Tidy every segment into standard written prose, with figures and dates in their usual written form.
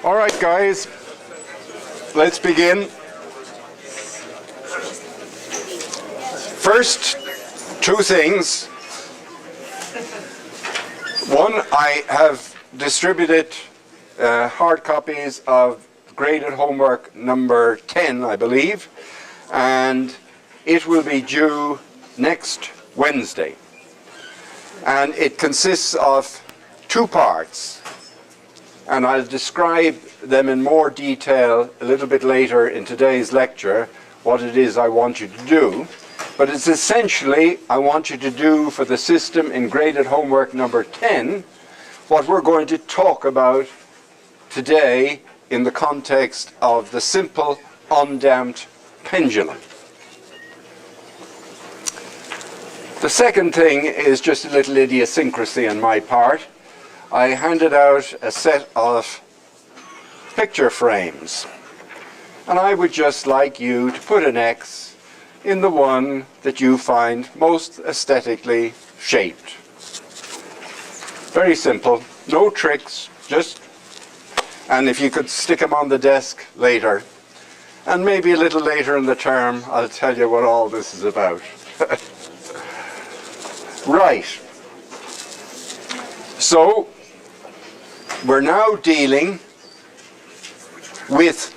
All right, guys, let's begin. First, two things. One, I have distributed hard copies of graded homework number 10, I believe, and it will be due next Wednesday. And it consists of two parts, and I'll describe them in more detail a little bit later in today's lecture, what it is I want you to do. But it's essentially, I want you to do for the system in graded homework number 10, what we're going to talk about today in the context of the simple undamped pendulum. The second thing is just a little idiosyncrasy on my part. I handed out a set of picture frames, and I would just like you to put an X in the one that you find most aesthetically shaped. Very simple, no tricks, just, and if you could stick them on the desk later, and maybe a little later in the term, I'll tell you what all this is about. Right. So, we're now dealing with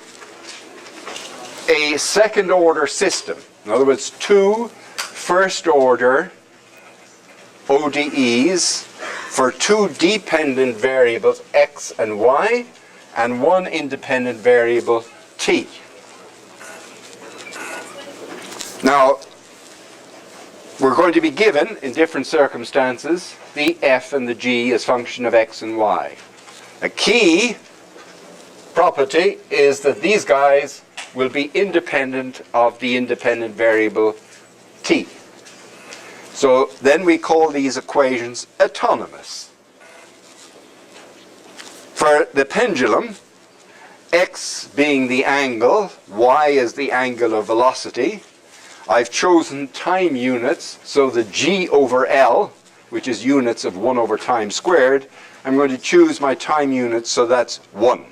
a second order system. In other words, two first order ODEs for two dependent variables x and y and one independent variable t. Now, we're going to be given, in different circumstances, the f and the g as function of x and y. A key property is that these guys will be independent of the independent variable t. So then we call these equations autonomous. For the pendulum, x being the angle, y is the angular velocity, I've chosen time units, so the g over L, which is units of 1 over time squared, I'm going to choose my time units, so that's 1.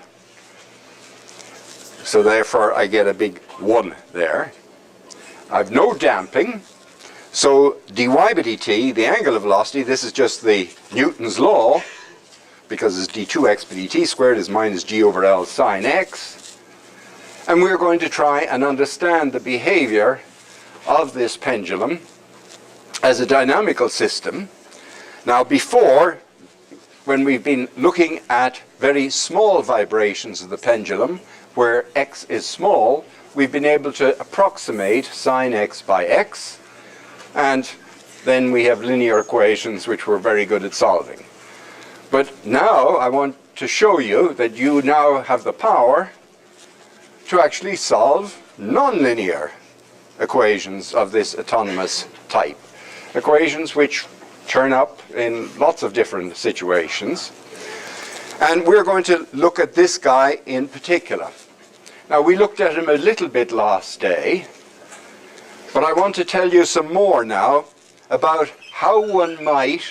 So therefore I get a big 1 there. I've no damping, so dy by dt, the angular velocity, this is just the Newton's law, because it's d2x by dt squared is minus g over L sine x. And we're going to try and understand the behavior of this pendulum as a dynamical system. Now before, when we've been looking at very small vibrations of the pendulum, where x is small, we've been able to approximate sine x by x, and then we have linear equations which we're very good at solving. But now I want to show you that you now have the power to actually solve nonlinear equations of this autonomous type. Equations which turn up in lots of different situations. And we're going to look at this guy in particular. Now, we looked at him a little bit last day, but I want to tell you some more now about how one might,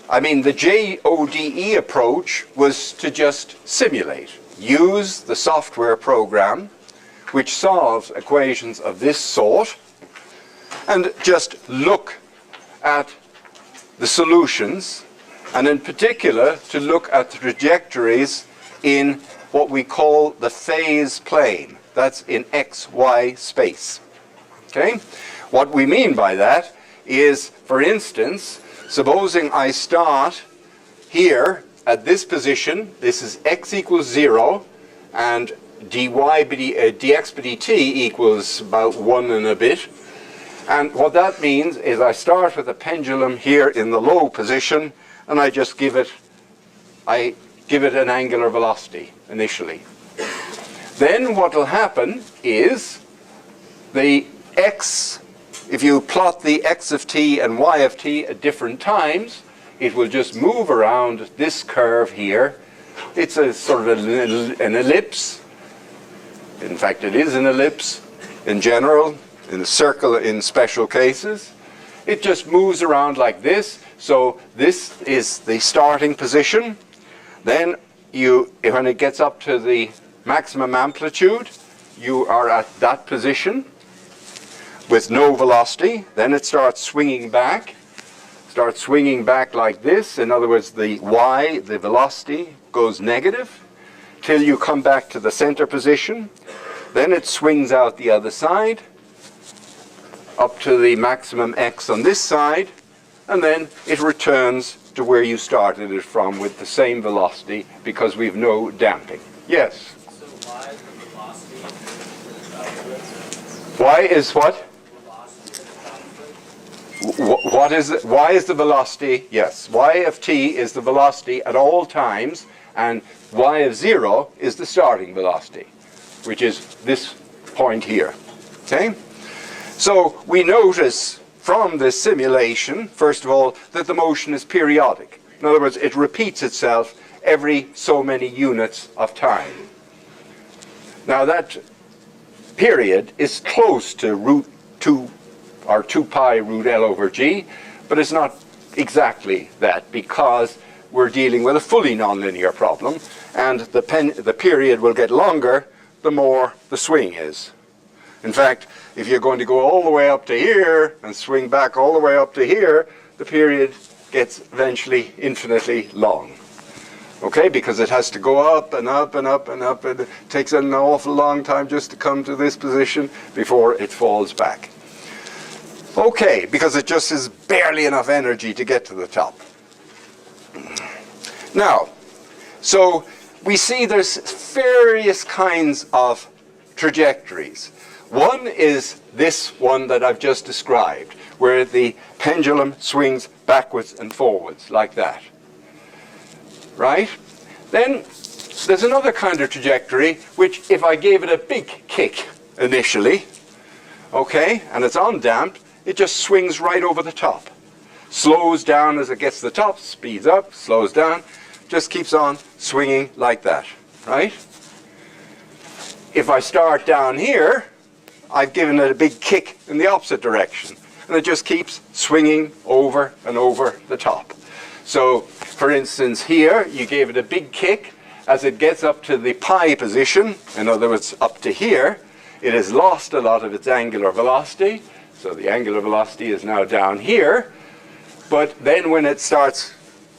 the JODE approach was to just simulate, use the software program which solves equations of this sort, and just look at the solutions, and in particular to look at the trajectories in what we call the phase plane. That's in XY space. Okay? What we mean by that is, for instance, supposing I start here at this position, this is x equals 0, and dx by dt equals about 1 and a bit. And what that means is I start with a pendulum here in the low position, and I just give it an angular velocity initially. Then what will happen is the x, if you plot the x of t and y of t at different times, it will just move around this curve here. It's a sort of an ellipse. In fact, it is an ellipse in general, in a circle in special cases. It just moves around like this. So this is the starting position. Then when it gets up to the maximum amplitude, you are at that position with no velocity. Then it starts swinging back like this. In other words, the y, the velocity, goes negative till you come back to the center position. Then it swings out the other side up to the maximum x on this side, and then it returns to where you started it from with the same velocity because we've no damping. Yes? So why is the velocity Why is what? What is it? Why is the velocity? Yes, y of t is the velocity at all times, and y of 0 is the starting velocity, which is this point here. Okay? So we notice from this simulation, first of all, that the motion is periodic. In other words, it repeats itself every so many units of time. Now that period is close to root 2 or 2 pi root L over G, but it's not exactly that because we're dealing with a fully nonlinear problem, and the period will get longer the more the swing is. In fact, if you're going to go all the way up to here and swing back all the way up to here, the period gets eventually infinitely long. Okay, because it has to go up and up and up and up, and it takes an awful long time just to come to this position before it falls back. Okay, because it just is barely enough energy to get to the top. Now, so we see there's various kinds of trajectories. One is this one that I've just described, where the pendulum swings backwards and forwards like that. Right? Then there's another kind of trajectory, which if I gave it a big kick initially, okay, and it's undamped, it just swings right over the top. Slows down as it gets to the top, speeds up, slows down, just keeps on swinging like that, right? If I start down here, I've given it a big kick in the opposite direction, and it just keeps swinging over and over the top. So, for instance, here, you gave it a big kick. As it gets up to the pi position, in other words, up to here, it has lost a lot of its angular velocity. So the angular velocity is now down here. But then when it starts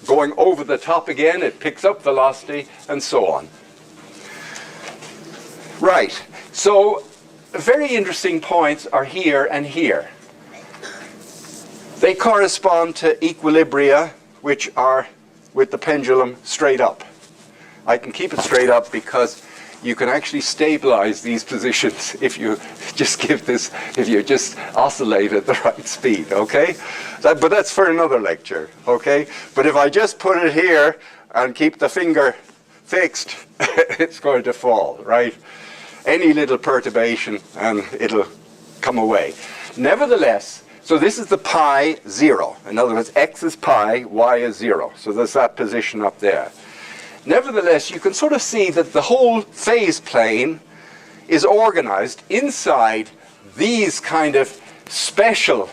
going over the top again, it picks up velocity, and so on. Right. So very interesting points are here and here. They correspond to equilibria which are with the pendulum straight up. I can keep it straight up because you can actually stabilize these positions if you just oscillate at the right speed, okay? But that's for another lecture, okay? But if I just put it here and keep the finger fixed, it's going to fall, right? Any little perturbation and it'll come away. Nevertheless, so this is the pi 0. In other words, x is pi, y is 0. So there's that position up there. Nevertheless, you can sort of see that the whole phase plane is organized inside these kind of special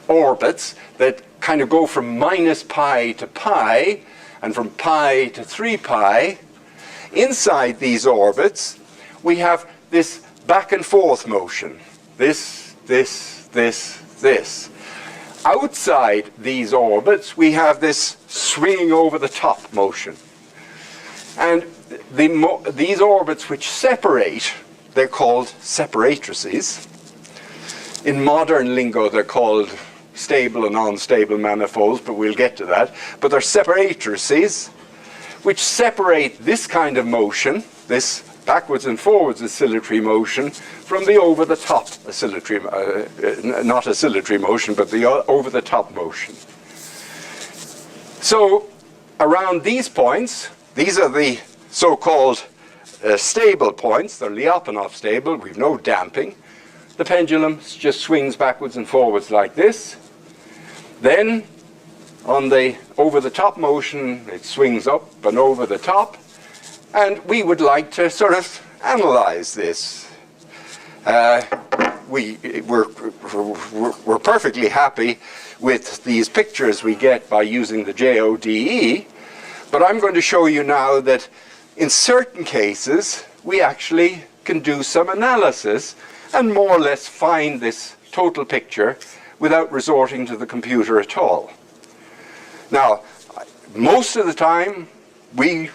orbits that kind of go from minus pi to pi and from pi to 3 pi. Inside these orbits, we have this back and forth motion. This. Outside these orbits, we have this swinging over the top motion. And these orbits which separate, they're called separatrices. In modern lingo, they're called stable and unstable manifolds, but we'll get to that. But they're separatrices which separate this kind of motion, this backwards and forwards oscillatory motion, from the over-the-top oscillatory, not oscillatory motion, but the over-the-top motion. So around these points, these are the so-called stable points. They're Lyapunov stable. We've no damping. The pendulum just swings backwards and forwards like this. Then on the over-the-top motion, it swings up and over the top. And we would like to sort of analyze this. We're perfectly happy with these pictures we get by using the JODE, But I'm going to show you now that in certain cases, we actually can do some analysis and more or less find this total picture without resorting to the computer at all. Now, most of the time, in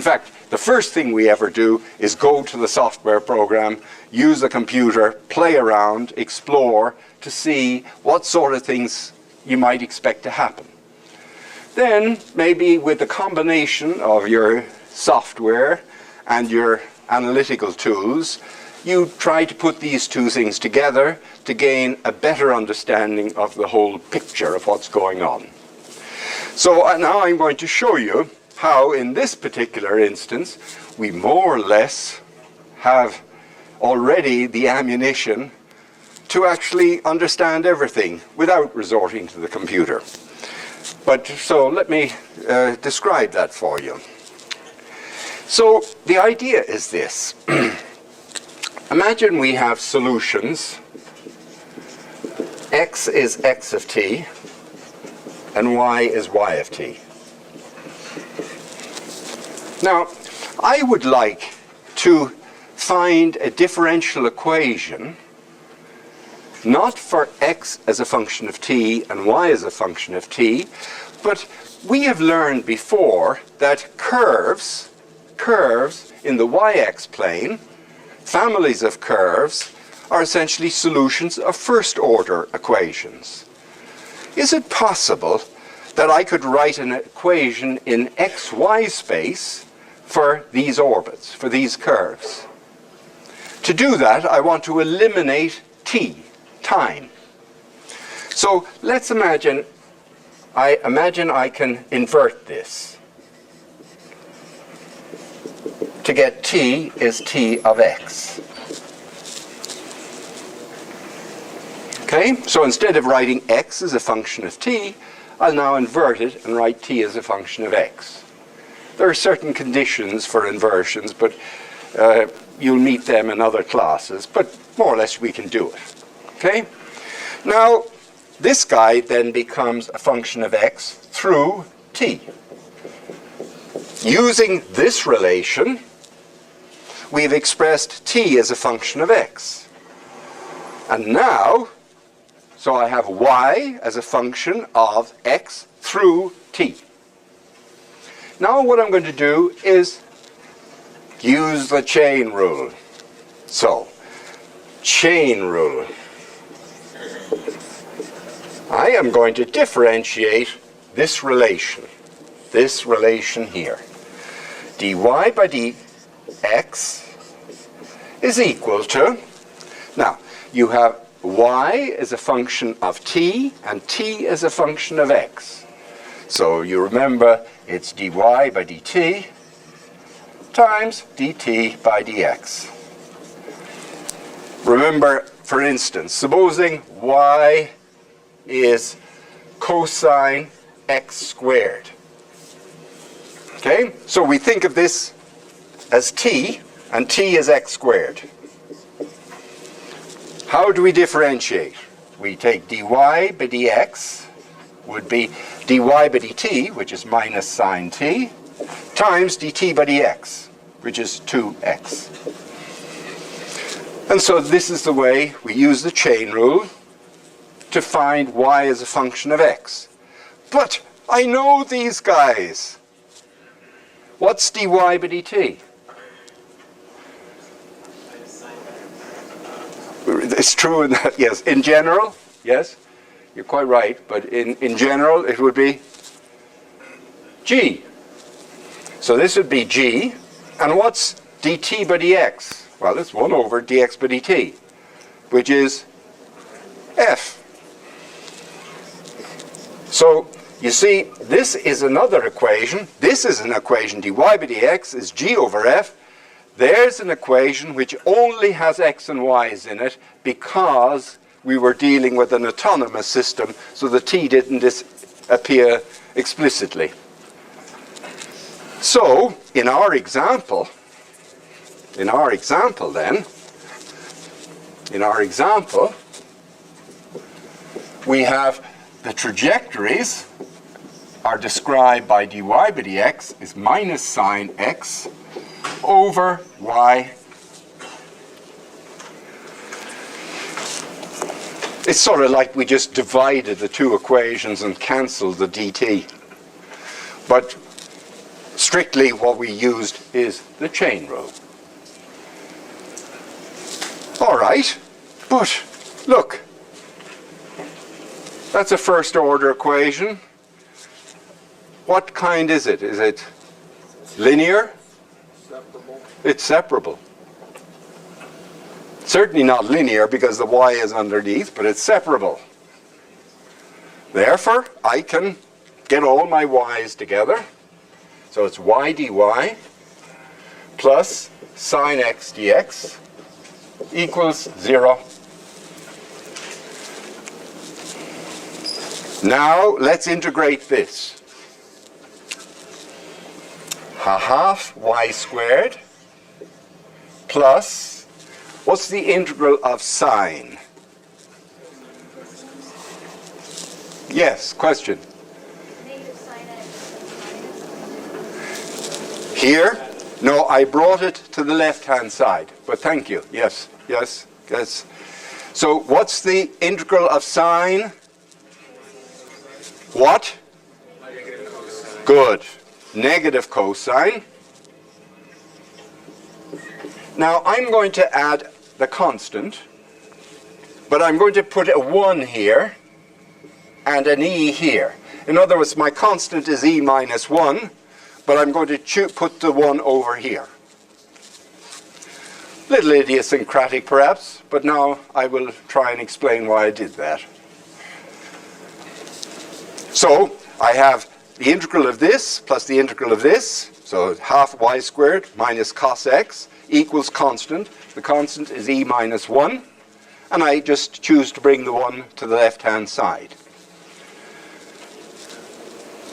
fact, the first thing we ever do is go to the software program, use the computer, play around, explore to see what sort of things you might expect to happen. Then, maybe with the combination of your software and your analytical tools, you try to put these two things together to gain a better understanding of the whole picture of what's going on. So now I'm going to show you how, in this particular instance, we more or less have already the ammunition to actually understand everything without resorting to the computer. But so let me describe that for you. So the idea is this. Imagine we have solutions. X is x of t, and y is y of t. Now, I would like to find a differential equation, not for x as a function of t and y as a function of t, but we have learned before that curves in the y-x plane, families of curves, are essentially solutions of first-order equations. Is it possible that I could write an equation in xy space for these orbits, for these curves? To do that, I want to eliminate t, time. So let's imagine I can invert this to get t is t of x. Okay, so instead of writing x as a function of t, I'll now invert it and write t as a function of x. There are certain conditions for inversions, but you'll meet them in other classes, but more or less we can do it. Okay? Now, this guy then becomes a function of x through t. Using this relation, we've expressed t as a function of x. And now, so I have y as a function of x through t. Now what I'm going to do is use the chain rule. So, chain rule. I am going to differentiate this relation here. dy by dx is equal to, now you have y is a function of t and t is a function of x. So you remember it's dy by dt times dt by dx. Remember, for instance, supposing y is cosine x squared. Okay, so we think of this as t, and t is x squared. How do we differentiate? We take dy by dx would be dy by dt, which is minus sine t, times dt by dx, which is 2x. And so this is the way we use the chain rule to find y as a function of x. But I know these guys. What's dy by dt? It's true in that, yes. In general, yes, you're quite right. But in general, it would be g. So this would be g. And what's dt by dx? Well, it's 1 over dx by dt, which is f. So you see, this is another equation. This is an equation. Dy by dx is g over f. There's an equation which only has x and y's in it because we were dealing with an autonomous system, so the t didn't appear explicitly. So, in our example then, we have the trajectories are described by dy by dx is minus sine x over y. It's sort of like we just divided the two equations and cancelled the dt. But strictly what we used is the chain rule. All right, but look, that's a first order equation. What kind is it? Is it linear? Separable. It's separable. Certainly not linear because the y is underneath, but it's separable. Therefore, I can get all my y's together. So it's y dy plus sine x dx equals 0. Now let's integrate this. A half y squared plus, what's the integral of sine? Yes, question. Negative sine x. Here? No, I brought it to the left-hand side, but thank you. Yes, yes, yes. So what's the integral of sine? What? Good. Negative cosine. Now I'm going to add the constant, but I'm going to put a 1 here and an e here. In other words, my constant is e minus 1, but I'm going to put the 1 over here. Little idiosyncratic perhaps, but now I will try and explain why I did that. So I have the integral of this plus the integral of this, so half y squared minus cos x equals constant. The constant is e minus 1, and I just choose to bring the 1 to the left-hand side.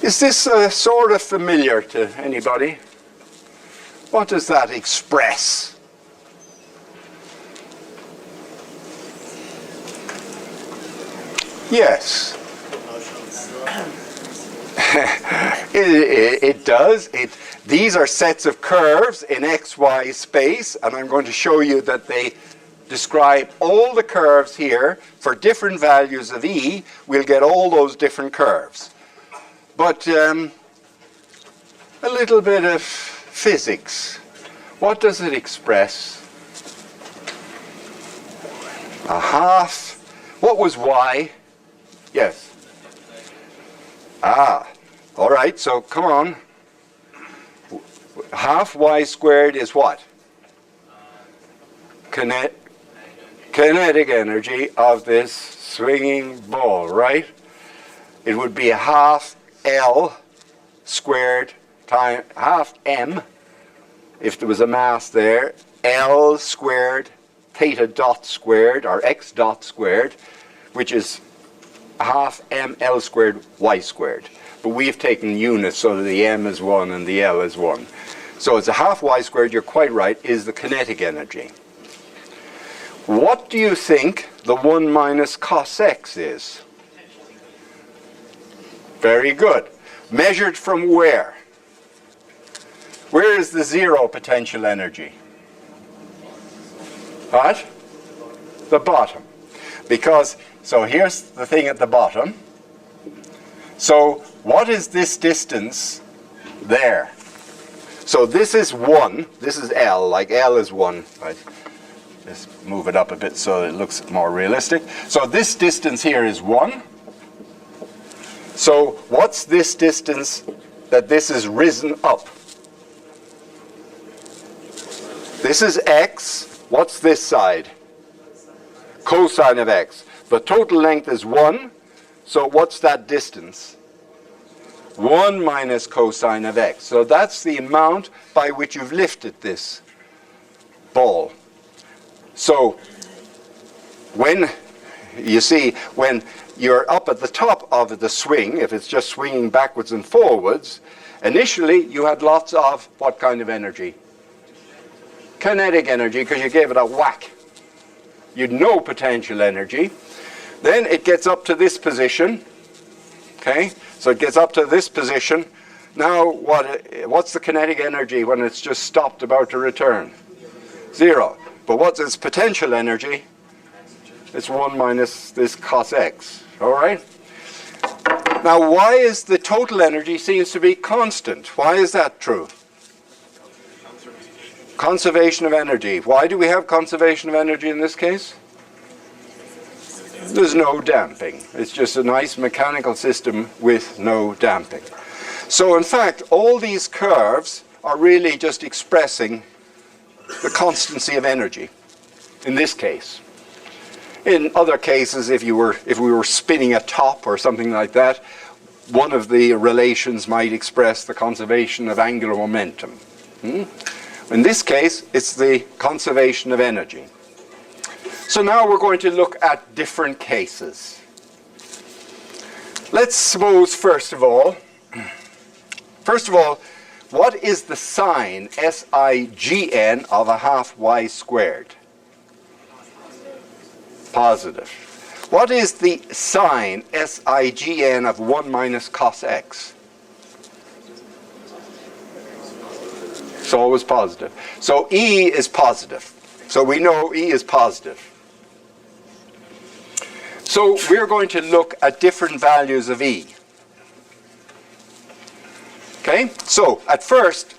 Is this sort of familiar to anybody? What does that express? Yes. It does. These are sets of curves in xy space, and I'm going to show you that they describe all the curves here for different values of e. We'll get all those different curves. But a little bit of physics. What does it express? A half. What was y? Yes. Ah. All right, so come on. Half y squared is what? Kinetic energy of this swinging ball, right? It would be half L squared times half m, if there was a mass there, L squared theta dot squared, or x dot squared, which is half ml squared y squared. But we've taken units so that the m is 1 and the l is 1. So it's a half y squared, you're quite right, is the kinetic energy. What do you think the 1 minus cos x is? Very good. Measured from where? Where is the zero potential energy? What? The bottom. Because, so here's the thing at the bottom. So what is this distance there? So this is 1, this is L, like L is 1. Right? Just move it up a bit so it looks more realistic. So this distance here is 1. So what's this distance that this is risen up? This is x. What's this side? Cosine of x. The total length is 1. So what's that distance? 1 minus cosine of x. So that's the amount by which you've lifted this ball. So when you see, when you're up at the top of the swing, if it's just swinging backwards and forwards, initially you had lots of what kind of energy? Kinetic energy, because you gave it a whack. You'd no potential energy. Then it gets up to this position. Okay? So it gets up to this position. Now what's the kinetic energy when it's just stopped about to return? 0. But what's its potential energy? It's 1 minus this cos x. All right? Now why is the total energy seems to be constant? Why is that true? Conservation of energy. Why do we have conservation of energy in this case? There's no damping. It's just a nice mechanical system with no damping. So in fact, all these curves are really just expressing the constancy of energy in this case. In other cases, if we were spinning a top or something like that, one of the relations might express the conservation of angular momentum. In this case, it's the conservation of energy. So now we're going to look at different cases. Let's suppose, first of all, what is the sign SIGN of a half y squared? Positive. What is the sign SIGN of 1 minus cos x? It's always positive. So E is positive. So we know E is positive. So we're going to look at different values of E. Okay? So at first,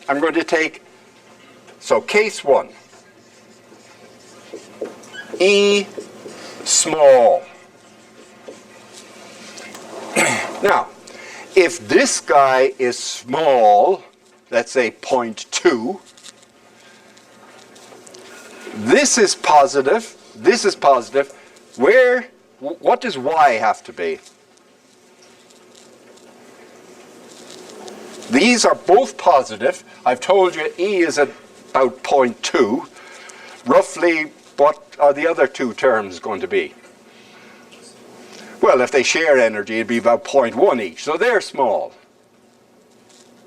I'm going to take, so case 1. E small. Now, if this guy is small, let's say 0.2, this is positive, what does y have to be? These are both positive. I've told you E is at about 0.2. Roughly, what are the other two terms going to be? Well, if they share energy, it'd be about 0.1 each. So they're small.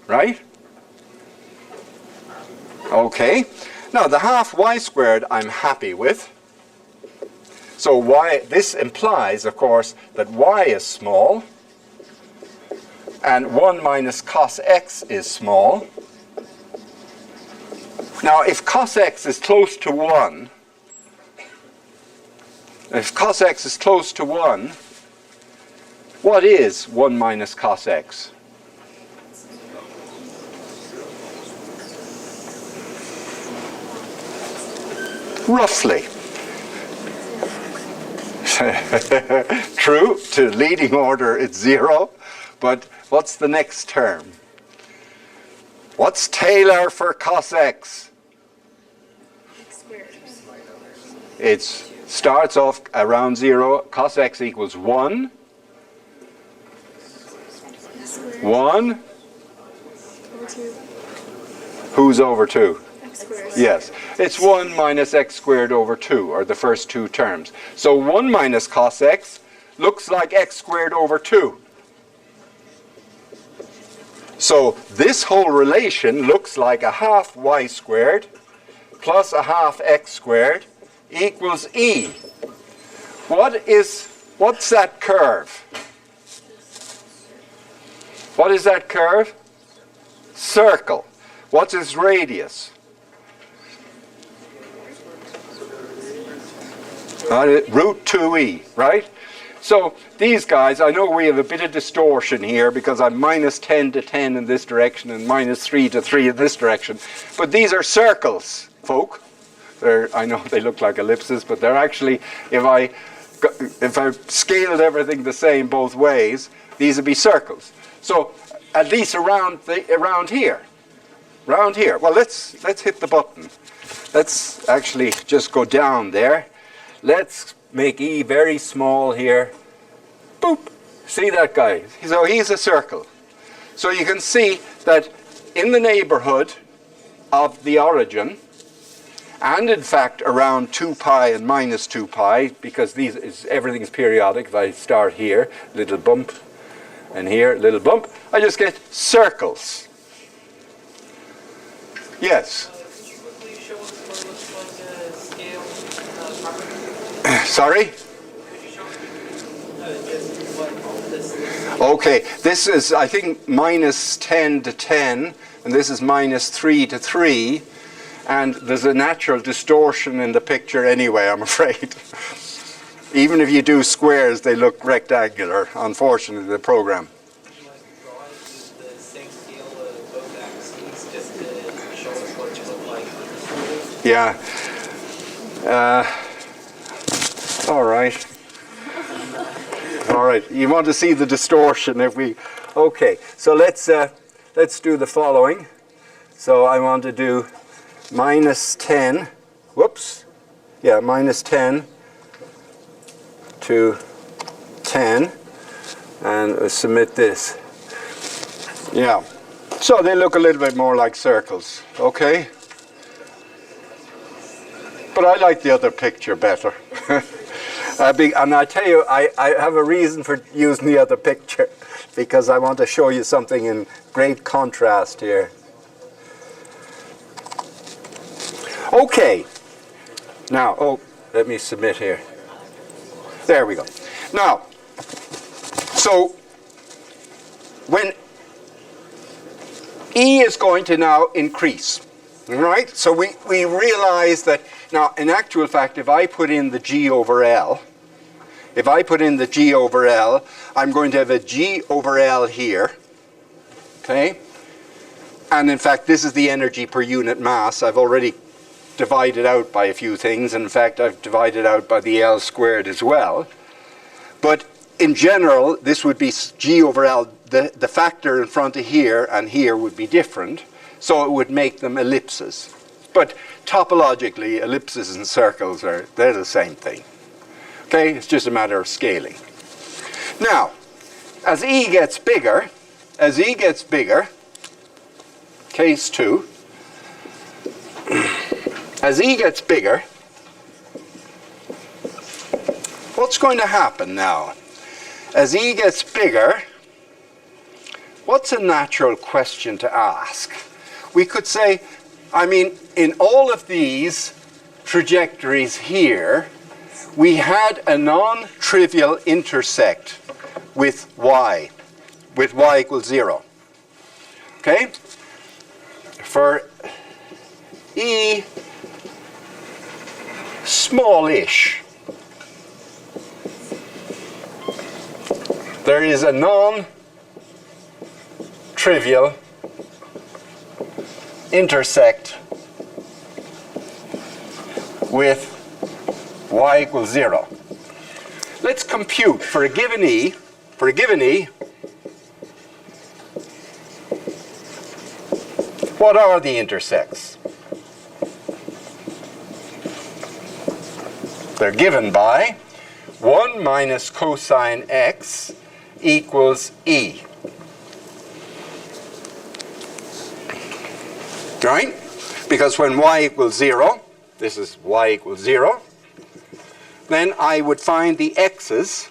Right? Okay. Now, the half y squared I'm happy with. So y, this implies, of course, that y is small. And 1 minus cos x is small. Now, if cos x is close to 1, what is 1 minus cos x? Roughly. True, to leading order it's 0, but what's the next term? What's Taylor for cos x? It starts off around 0, cos x equals 1. 1. Who's over 2? Yes, it's 1 minus x squared over 2, or the first two terms. So 1 minus cos x looks like x squared over 2. So this whole relation looks like a half y squared plus a half x squared equals E. What's that curve? What is that curve? Circle. What's its radius? Root 2e, right? So these guys, I know we have a bit of distortion here because I'm minus 10 to 10 in this direction and minus 3 to 3 in this direction. But these are circles, folk. I know they look like ellipses, but they're actually, if I scaled everything the same both ways, these would be circles. So at least around here. Around here. Well, let's hit the button. Let's actually just go down there. Let's make E very small here. Boop. See that guy? So he's a circle. So you can see that in the neighborhood of the origin, and in fact around 2 pi and minus 2 pi, because everything is periodic. If I start here, little bump, and here, little bump, I just get circles. Yes? Sorry? Okay, this is, I think, minus 10 to 10, and this is minus 3 to 3, and there's a natural distortion in the picture anyway, I'm afraid. Even if you do squares, they look rectangular, unfortunately, the program. Would you like to draw it with the same scale of both axes just to show us what you look like with the Yeah. All right. All right. You want to see the distortion if we... Okay. So let's do the following. So I want to do minus 10. Whoops. Yeah, minus 10 to 10. And submit this. Yeah. So they look a little bit more like circles. Okay. But I like the other picture better. And I tell you, I have a reason for using the other picture, because I want to show you something in great contrast here. Okay. Now, let me submit here. There we go. Now, so when E is going to now increase, right? So we realize that now, in actual fact, if I put in the G over L, I'm going to have a G over L here, okay? And in fact, this is the energy per unit mass. I've already divided out by a few things. And in fact, I've divided out by the L squared as well. But in general, this would be G over L. The factor in front of here and here would be different. So it would make them ellipses. But topologically, ellipses and circles they're the same thing. Okay, it's just a matter of scaling. Now, as E gets bigger, case 2, as E gets bigger, what's going to happen now? As E gets bigger, what's a natural question to ask? We could say, I mean, in all of these trajectories here, we had a non-trivial intersect with y equals 0. Okay? For E smallish, there is a non-trivial intersect with y equals 0. Let's compute for a given E. What are the intersects? They're given by 1 minus cosine x equals E. Right? Because when y equals 0, this is y equals 0, then I would find the x's.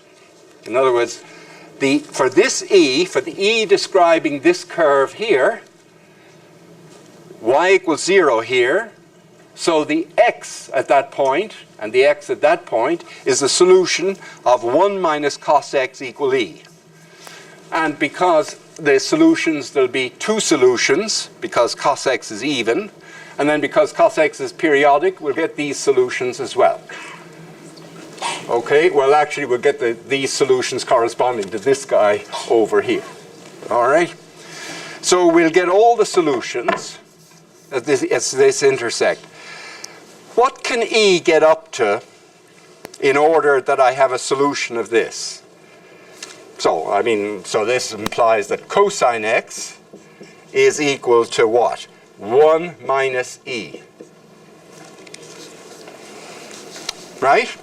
In other words, for this E, for the E describing this curve here, y equals 0 here, so the x at that point and the x at that point is the solution of 1 minus cos x equal E. And because the solutions, there'll be two solutions, because cos x is even, and then because cos x is periodic, we'll get these solutions as well. Okay, well actually we'll get these solutions corresponding to this guy over here. All right? So we'll get all the solutions as this intersect. What can E get up to in order that I have a solution of this? So, so this implies that cosine x is equal to what? 1 minus E. Right?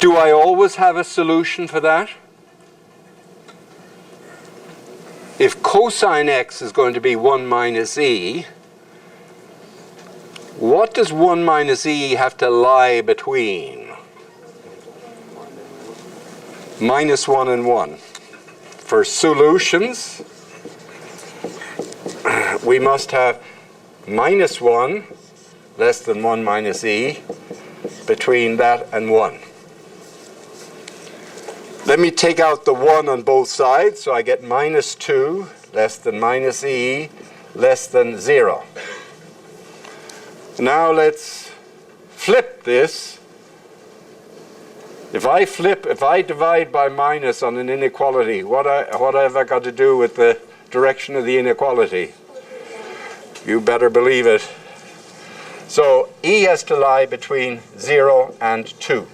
Do I always have a solution for that? If cosine x is going to be 1 minus E, what does 1 minus E have to lie between? Minus 1 and 1. For solutions, we must have minus 1 less than 1 minus E between that and 1. Let me take out the 1 on both sides, so I get minus 2 less than minus e less than 0. Now let's flip this. If I divide by minus on an inequality, what have I got to do with the direction of the inequality? You better believe it. So e has to lie between 0 and 2.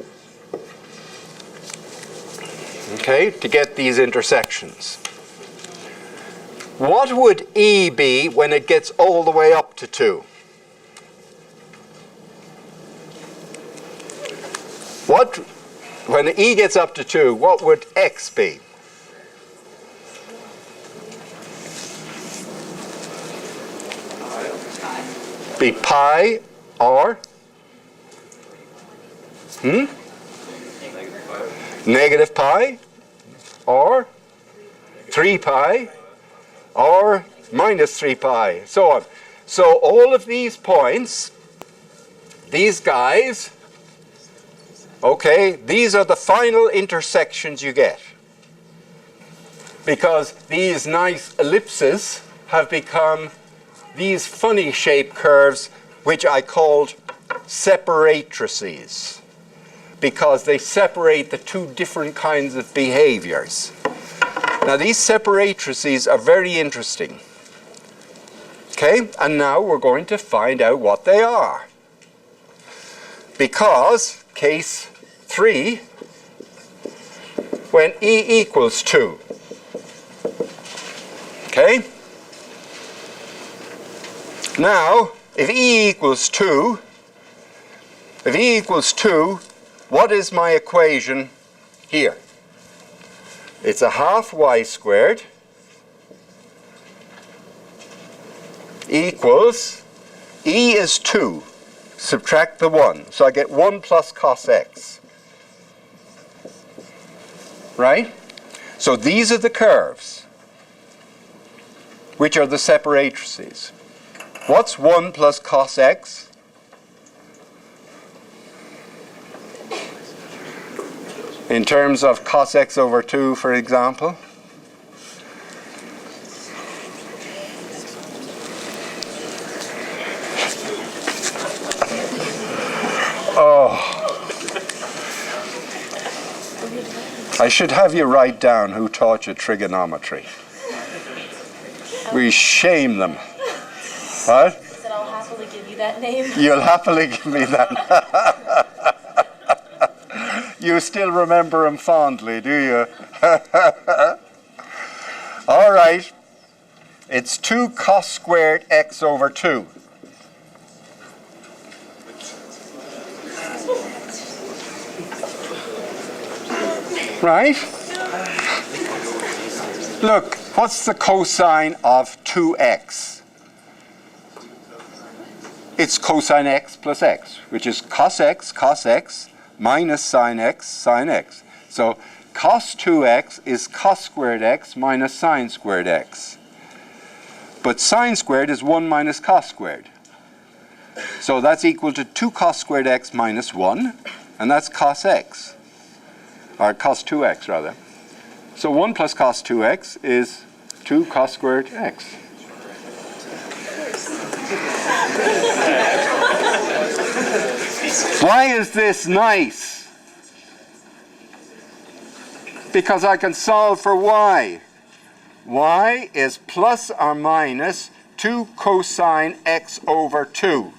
Okay, to get these intersections. What would e be when it gets all the way up to 2? When e gets up to 2, what would x be? Be pi or? Negative pi or 3 pi or minus 3 pi, so on. So all of these points, these guys, okay, these are the final intersections you get. Because these nice ellipses have become these funny shaped curves, which I called separatrices, because they separate the two different kinds of behaviors. Now these separatrices are very interesting. Okay, and now we're going to find out what they are. Because, case 3, when e equals 2. Okay? Now, if e equals 2, what is my equation here? It's a half y squared equals, e is 2, subtract the 1. So I get 1 plus cos x. Right? So these are the curves, which are the separatrices. What's 1 plus cos x? In terms of cos x over 2, for example. Oh. I should have you write down who taught you trigonometry. We shame them. What? I said I'll happily give you that name. You'll happily give me that. You still remember him fondly, do you? All right. It's 2 cos squared x over 2. Right? Look, what's the cosine of 2x? It's cosine x plus x, which is cos x, minus sine x, sine x. So cos 2x is cos squared x minus sine squared x. But sine squared is 1 minus cos squared. So that's equal to 2 cos squared x minus 1, and that's cos x. Or cos 2x, rather. So 1 plus cos 2x is 2 cos squared x. Why is this nice? Because I can solve for y. Y is plus or minus 2 cosine x over 2.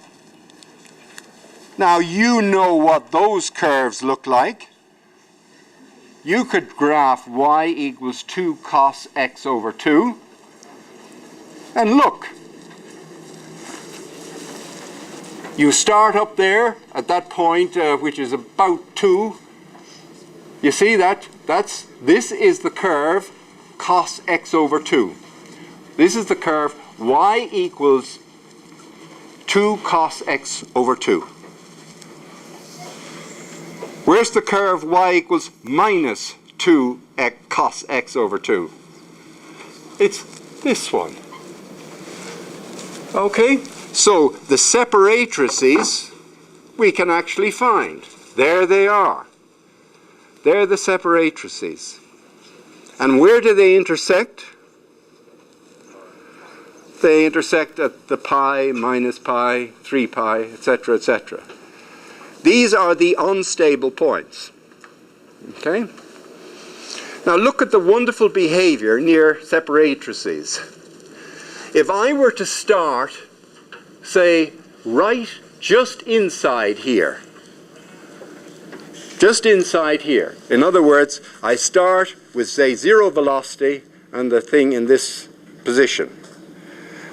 Now you know what those curves look like. You could graph y equals 2 cos x over 2. And look. You start up there at that point, which is about 2. You see that? This is the curve cos x over 2. This is the curve y equals 2 cos x over 2. Where's the curve y equals minus 2 cos x over 2? It's this one. Okay? So the separatrices we can actually find. There they are. they're the separatrices. And where do they intersect? They intersect at the pi, minus pi, 3 pi, etc., etc. These are the unstable points. Okay? Now look at the wonderful behavior near separatrices. If I were to start, say, right just inside here, in other words, I start with, say, 0 velocity and the thing in this position.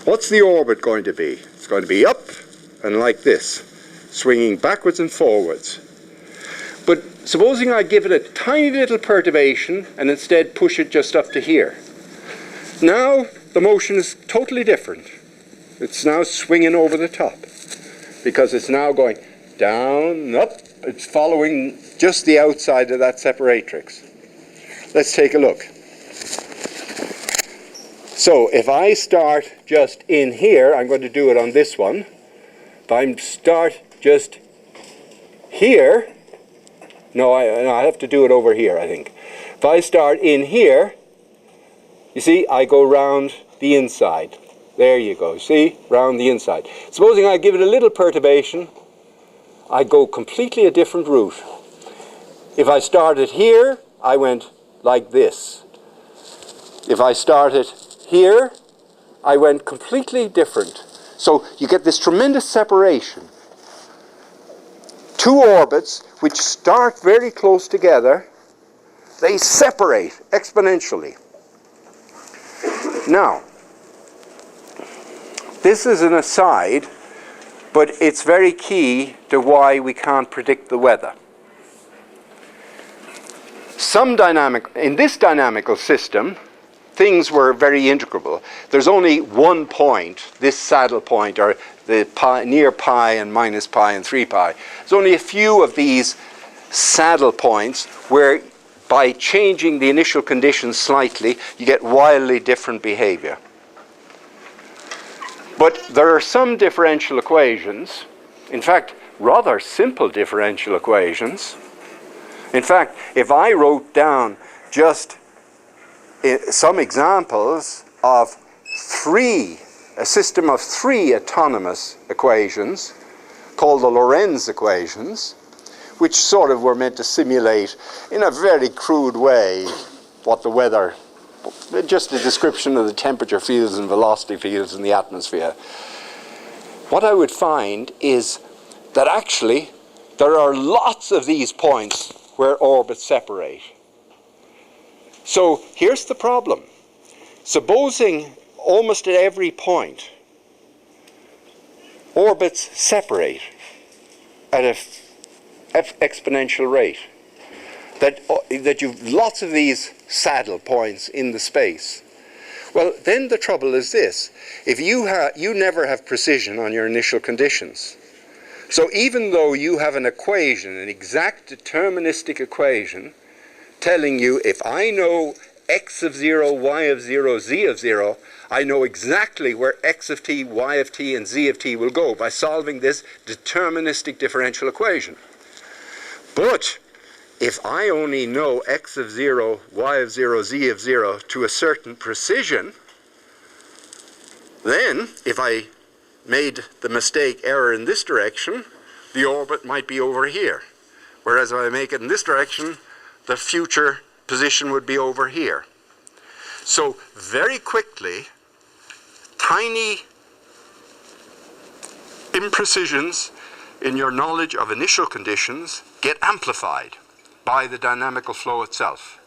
What's the orbit going to be? It's going to be up and like this, swinging backwards and forwards. But supposing I give it a tiny little perturbation and instead push it just up to here. Now the motion is totally different. It's now swinging over the top because it's now going down, up. It's following just the outside of that separatrix. Let's take a look. So if I start just in here, I'm going to do it on this one. If I start just here, no, I have to do it over here, I think. If I start in here, you see, I go round the inside. There you go, see, round the inside. Supposing I give it a little perturbation, I go completely a different route. If I started here, I went like this. If I started here, I went completely different. So you get this tremendous separation. Two orbits which start very close together, they separate exponentially. Now, this is an aside, but it's very key to why we can't predict the weather. In this dynamical system, things were very integrable. There's only one point, this saddle point, or the pi, near pi and minus pi and 3 pi. There's only a few of these saddle points where by changing the initial conditions slightly, you get wildly different behavior. But there are some differential equations, in fact, rather simple differential equations. In fact, if I wrote down just some examples of a system of 3 autonomous equations called the Lorentz equations, which sort of were meant to simulate in a very crude way what the weather, just a description of the temperature fields and velocity fields in the atmosphere. What I would find is that actually there are lots of these points where orbits separate. So here's the problem. Supposing almost at every point orbits separate at an exponential rate, that you've lots of these saddle points in the space. Well, then the trouble is this. If you never have precision on your initial conditions. So even though you have an equation, an exact deterministic equation, telling you if I know x of 0, y of 0, z of 0, I know exactly where x of t, y of t, and z of t will go by solving this deterministic differential equation. But if I only know x of 0, y of 0, z of 0 to a certain precision, then if I made the error in this direction, the orbit might be over here. Whereas if I make it in this direction, the future position would be over here. So very quickly, tiny imprecisions in your knowledge of initial conditions get amplified by the dynamical flow itself.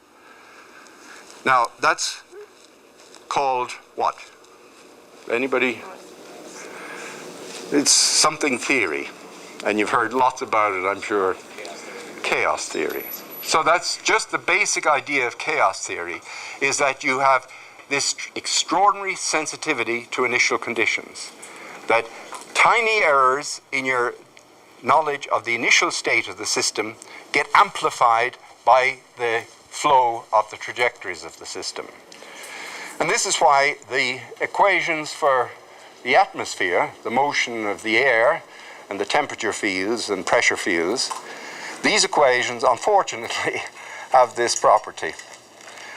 Now, that's called what? Anybody? It's something theory, and you've heard lots about it, I'm sure. Chaos theory. So that's just the basic idea of chaos theory, is that you have this extraordinary sensitivity to initial conditions, that tiny errors in your knowledge of the initial state of the system get amplified by the flow of the trajectories of the system. And this is why the equations for the atmosphere, the motion of the air, and the temperature fields and pressure fields, these equations, unfortunately, have this property.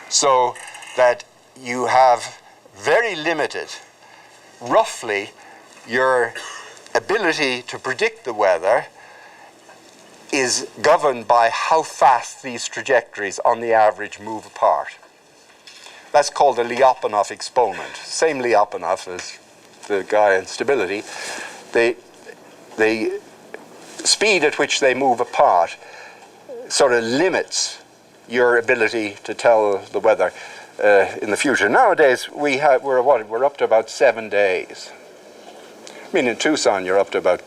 So that you have very limited, roughly, your ability to predict the weather is governed by how fast these trajectories on the average move apart. That's called a Lyapunov exponent. Same Lyapunov as the guy in stability. The speed at which they move apart sort of limits your ability to tell the weather in the future. Nowadays, we're up to about 7 days. I mean, in Tucson, you're up to about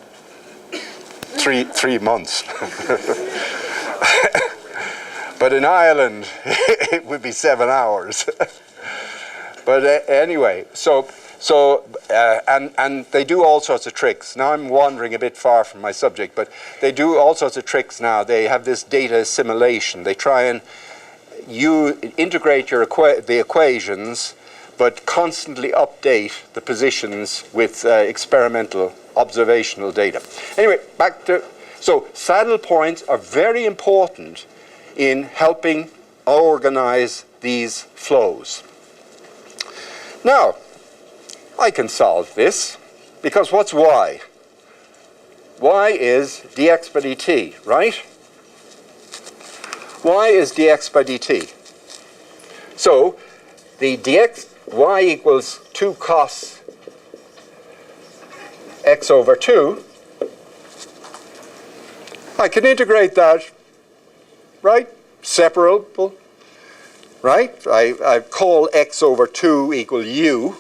three months. But in Ireland, it would be 7 hours. But anyway, and they do all sorts of tricks. Now I'm wandering a bit far from my subject, but they do all sorts of tricks now. They have this data assimilation. They try and integrate the equations, but constantly update the positions with experimental observational data. Anyway, so saddle points are very important in helping organize these flows. Now, I can solve this, because what's y? Y is dx by dt, right? Y is dx by dt. So, the dx, y equals 2 cos x over 2. I can integrate that, right? Separable, right? I call x over 2 equal u.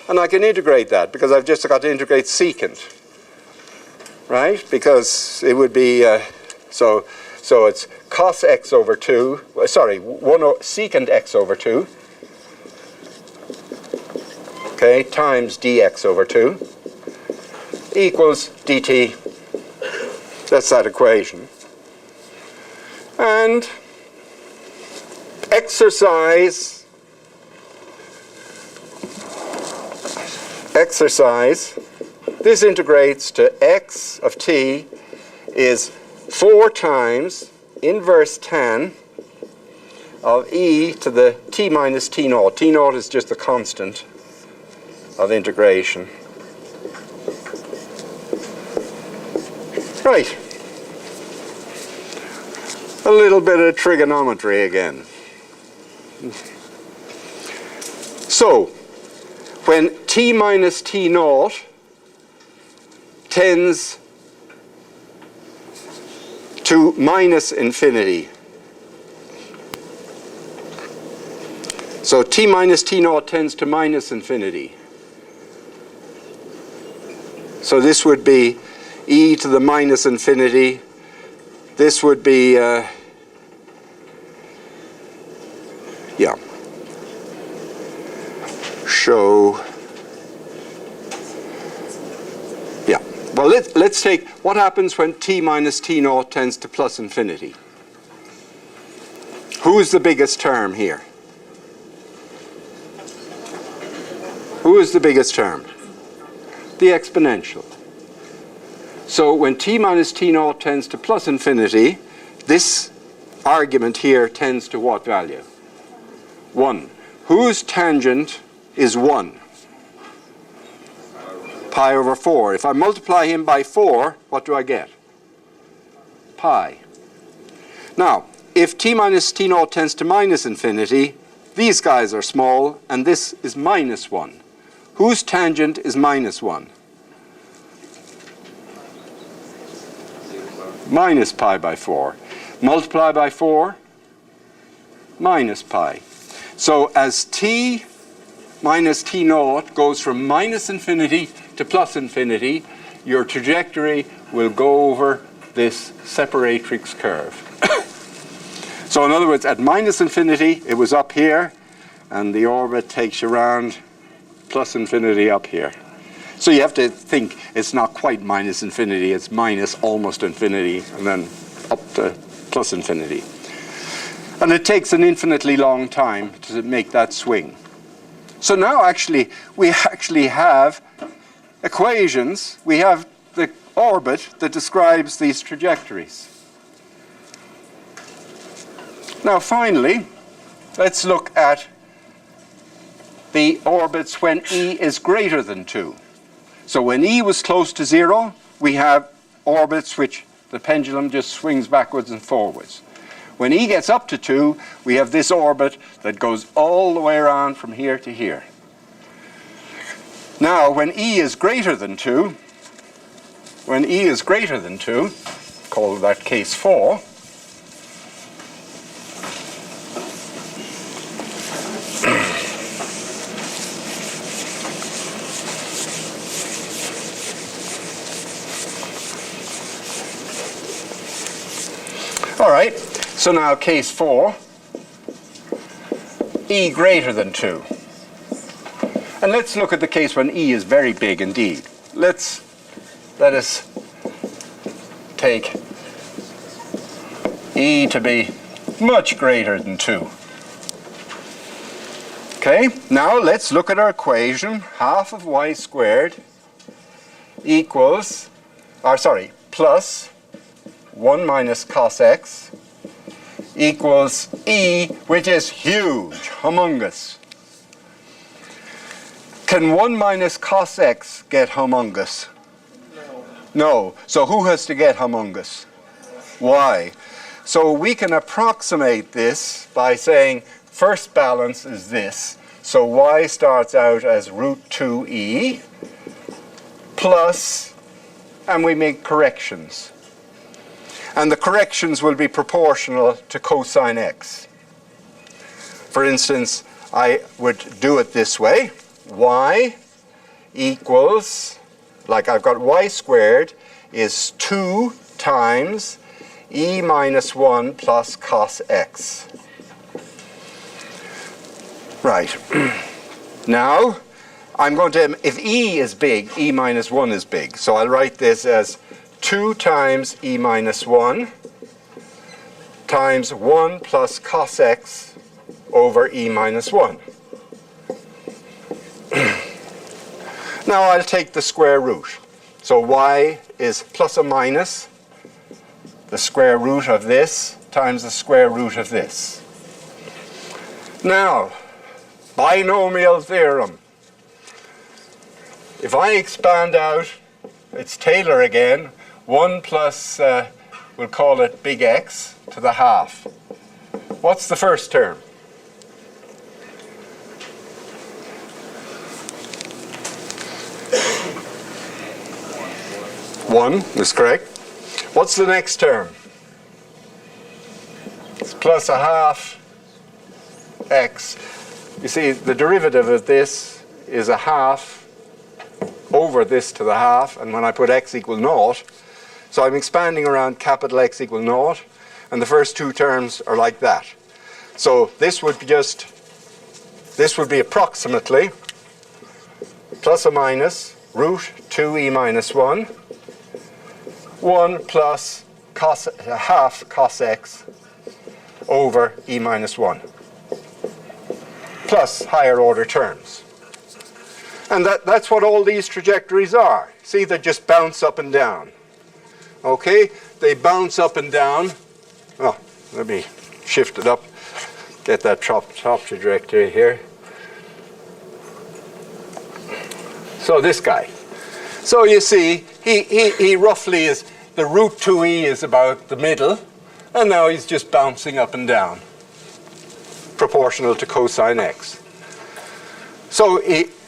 And I can integrate that, because I've just got to integrate secant, right? Because it would be, so it's cos x over 2, sorry, secant x over 2, okay, times dx over 2, equals dt. That's that equation. And exercise, this integrates to x of t is 4 times inverse tan of e to the t minus t naught. T naught is just the constant of integration. Right. A little bit of trigonometry again. So, when t minus t naught tends to minus infinity. So t minus t naught tends to minus infinity. So this would be e to the minus infinity. This would be, well, let's take what happens when t minus t naught tends to plus infinity. Who's the biggest term here? Who is the biggest term? The exponential. So when t minus t naught tends to plus infinity, this argument here tends to what value? 1. Whose tangent is 1? Pi over 4. If I multiply him by 4, what do I get? Pi. Now, if t minus t naught tends to minus infinity, these guys are small, and this is minus 1. Whose tangent is minus 1? Minus pi by 4. Multiply by 4, minus pi. So as t minus t naught goes from minus infinity to plus infinity, your trajectory will go over this separatrix curve. So in other words, at minus infinity, it was up here, and the orbit takes you around plus infinity up here. So you have to think it's not quite minus infinity, it's minus almost infinity, and then up to plus infinity. And it takes an infinitely long time to make that swing. So now we actually have equations. We have the orbit that describes these trajectories. Now finally, let's look at the orbits when E is greater than 2. So when E was close to 0, we have orbits which the pendulum just swings backwards and forwards. When E gets up to 2, we have this orbit that goes all the way around from here to here. Now, when E is greater than 2, call that case 4, all right, so now case 4, E greater than 2. And let's look at the case when E is very big indeed. Let us take E to be much greater than 2. Okay, now let's look at our equation. Half of y squared equals, plus 1 minus cos x equals E, which is huge, humongous. Can 1 minus cos x get humongous? No. So who has to get humongous? Y. So we can approximate this by saying first balance is this. So y starts out as root 2e plus, and we make corrections. And the corrections will be proportional to cosine x. For instance, I would do it this way. Y equals, like I've got y squared, is 2 times e minus 1 plus cos x. Right. Now, I'm going to, if e is big, e minus 1 is big. So I'll write this as 2 times e minus 1 times 1 plus cos x over e minus 1. Now I'll take the square root. So y is plus or minus the square root of this times the square root of this. Now, binomial theorem. If I expand out, it's Taylor again, 1 plus, we'll call it big X to the half. What's the first term? One is correct. What's the next term? It's plus a half x. You see, the derivative of this is a half over this to the half, and when I put x equal 0, so I'm expanding around capital X equal 0, and the first two terms are like that. So this would be approximately plus or minus root 2e minus 1, 1 plus half cos x over e minus 1, plus higher order terms. And that's what all these trajectories are. See, they just bounce up and down. Okay, they bounce up and down. Oh, let me shift it up, get that top trajectory here. So this guy. So you see, he roughly is, the root 2e is about the middle, and now he's just bouncing up and down, proportional to cosine x. So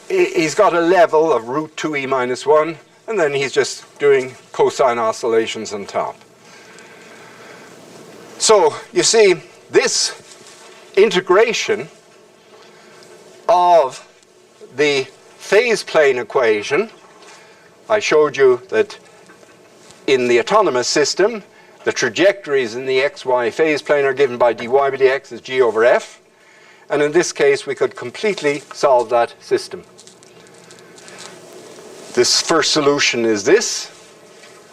he's got a level of root 2e minus 1, and then he's just doing cosine oscillations on top. So you see, this integration of the phase plane equation, I showed you that in the autonomous system, the trajectories in the xy phase plane are given by dy by dx as g over f. And in this case, we could completely solve that system. This first solution is this.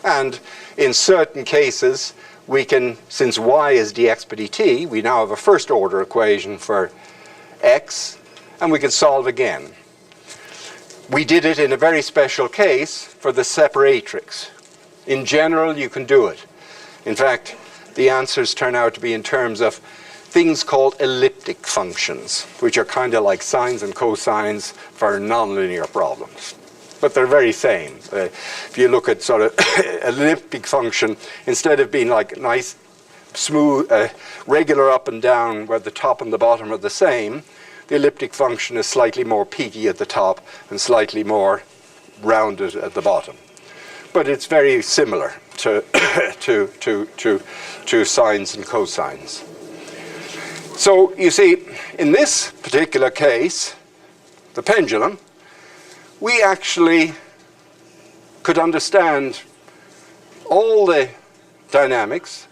And in certain cases, we can, since y is dx by dt, we now have a first order equation for x, and we can solve again. We did it in a very special case for the separatrix. In general, you can do it. In fact, the answers turn out to be in terms of things called elliptic functions, which are kind of like sines and cosines for nonlinear problems. But they're very same. If you look at sort of elliptic function, instead of being like nice, smooth, regular up and down where the top and the bottom are the same, the elliptic function is slightly more peaky at the top and slightly more rounded at the bottom. But it's very similar to, to sines and cosines. So you see, in this particular case, the pendulum, we actually could understand all the dynamics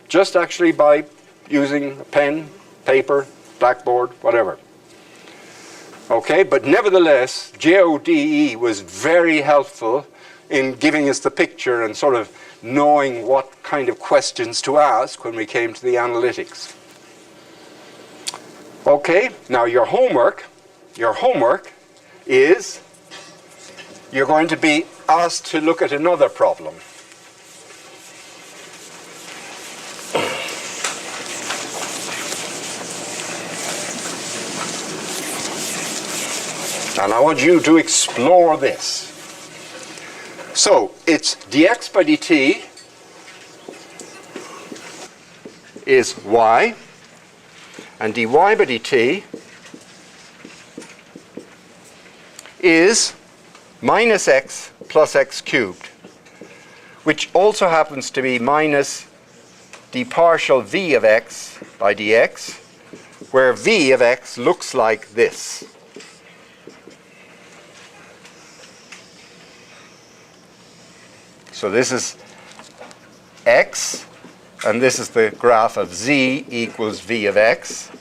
just actually by using a pen, paper, blackboard, whatever. Okay, but nevertheless, JODE was very helpful in giving us the picture and sort of knowing what kind of questions to ask when we came to the analytics. Okay, now your homework is you're going to be asked to look at another problem. And I want you to explore this. So it's dx by dt is y, and dy by dt is minus x plus x cubed, which also happens to be minus d partial v of x by dx, where v of x looks like this. So this is x, and this is the graph of z equals v of x.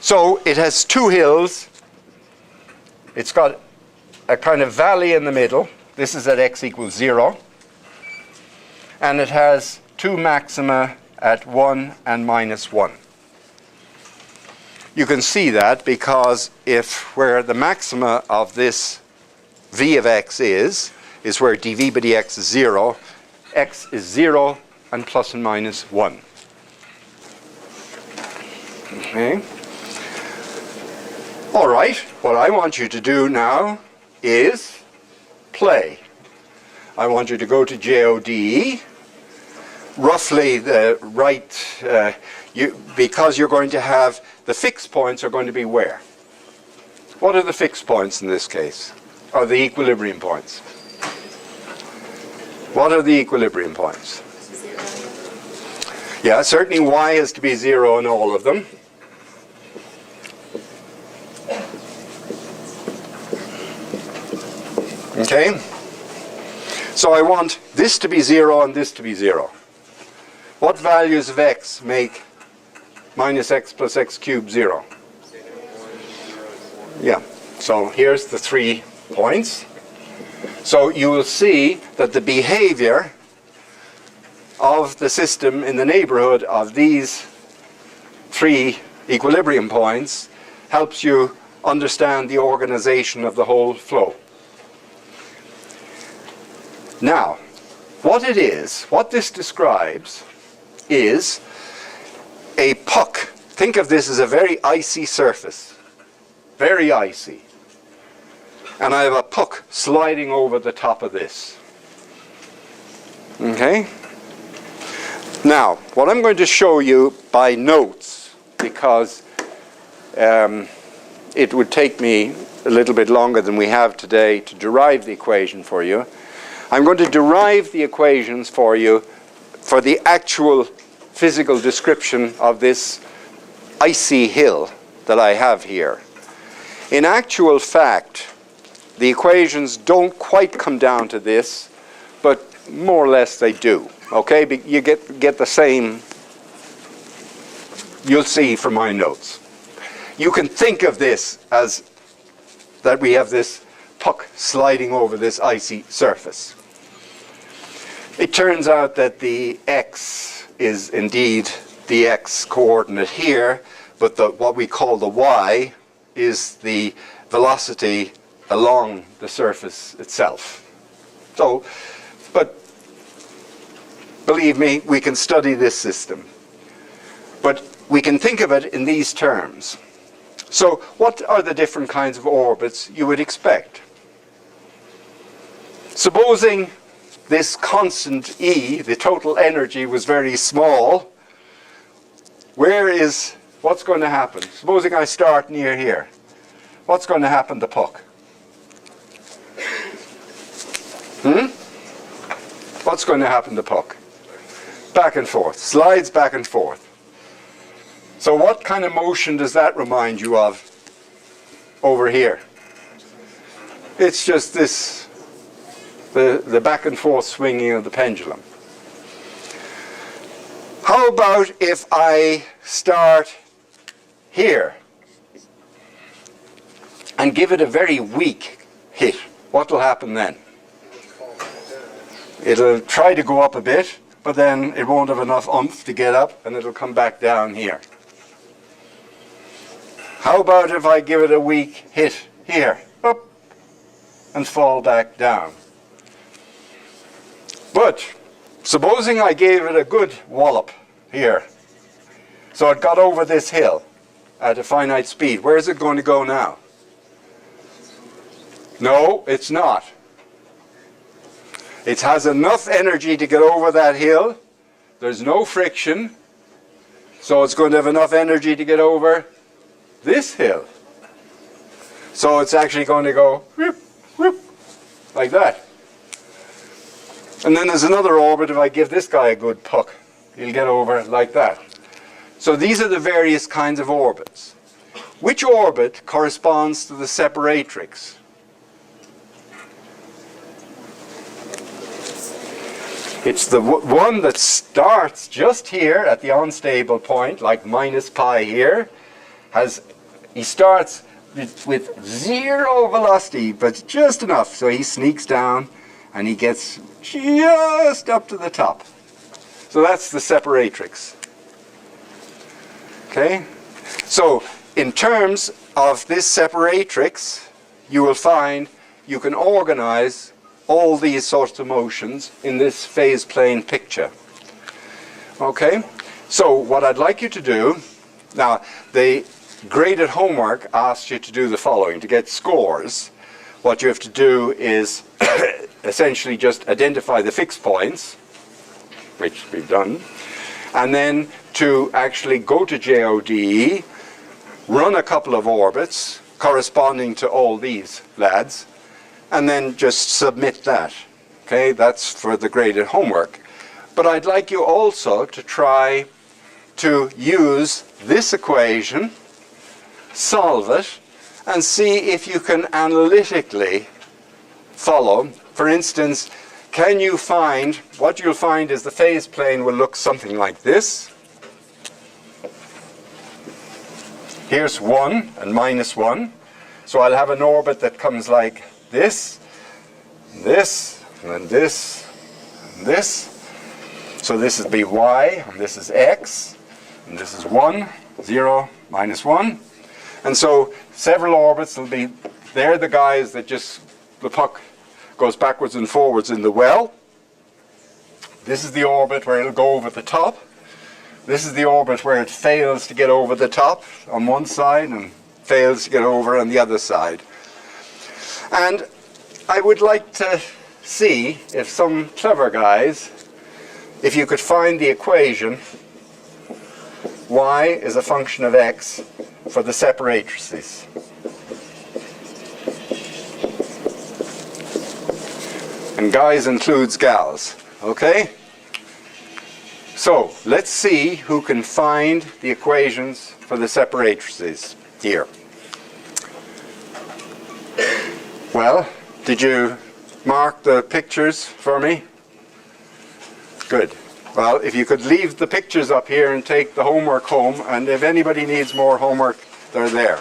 So it has two hills. It's got a kind of valley in the middle. This is at x equals 0. And it has two maxima at 1 and minus 1. You can see that because if where the maxima of this v of x is where dv by dx is 0, x is 0 and plus and minus 1. Okay. All right, what I want you to do now is play. I want you to go to JODE, roughly the right, because you're going to have, the fixed points are going to be where? What are the fixed points in this case? Or the equilibrium points? What are the equilibrium points? 0. Yeah, certainly y is to be 0 in all of them. Okay? So I want this to be 0 and this to be 0. What values of x make minus x plus x cubed 0? Yeah, so here's the 3 points. So you will see that the behavior of the system in the neighborhood of these 3 equilibrium points helps you understand the organization of the whole flow. Now, what this describes is a puck. Think of this as a very icy surface. Very icy. And I have a puck sliding over the top of this. Okay? Now, what I'm going to show you by notes, because it would take me a little bit longer than we have today to derive the equation for you. I'm going to derive the equations for you for the actual physical description of this icy hill that I have here. In actual fact, the equations don't quite come down to this, but more or less they do. Okay, you get the same, you'll see from my notes. You can think of this as that we have this puck sliding over this icy surface. It turns out that the x is indeed the x coordinate here, but what we call the y is the velocity along the surface itself. So, but believe me, we can study this system. But we can think of it in these terms. So what are the different kinds of orbits you would expect? Supposing this constant E, the total energy, was very small, what's going to happen? Supposing I start near here. What's going to happen to puck? What's going to happen to puck? Back and forth, slides back and forth. So what kind of motion does that remind you of over here? It's just this, the back and forth swinging of the pendulum. How about if I start here and give it a very weak hit? What will happen then? It'll try to go up a bit, but then it won't have enough oomph to get up, and it'll come back down here. How about if I give it a weak hit here, up, and fall back down? But supposing I gave it a good wallop here, so it got over this hill at a finite speed, where is it going to go now? No, it's not. It has enough energy to get over that hill. There's no friction, so it's going to have enough energy to get over this hill. So it's actually going to go whoop, whoop, like that. And then there's another orbit. If I give this guy a good puck, he'll get over like that. So these are the various kinds of orbits. Which orbit corresponds to the separatrix? It's the one that starts just here at the unstable point, like minus pi here. He starts with zero velocity, but just enough, so he sneaks down and he gets just up to the top. So that's the separatrix. Okay? So in terms of this separatrix, you will find you can organize all these sorts of motions in this phase plane picture. Okay? So what I'd like you to do, now the graded homework asks you to do the following. To get scores, what you have to do is essentially just identify the fixed points, which we've done, and then to actually go to JODE, run a couple of orbits corresponding to all these lads, and then just submit that. Okay, that's for the graded homework. But I'd like you also to try to use this equation, solve it, and see if you can analytically follow. For instance, can you find, what you'll find is the phase plane will look something like this. Here's 1 and minus 1. So I'll have an orbit that comes like this, this, and then this, and this. So this is be y, and this is x, and this is 1, 0, minus 1. And so several orbits will be, they're the guys that just, the puck goes backwards and forwards in the well. This is the orbit where it'll go over the top. This is the orbit where it fails to get over the top on one side and fails to get over on the other side. And I would like to see if some clever guys, if you could find the equation y is a function of x for the separatrices. And guys includes gals, okay? So let's see who can find the equations for the separatrices here. Well, did you mark the pictures for me? Good. Well, if you could leave the pictures up here and take the homework home, and if anybody needs more homework, they're there.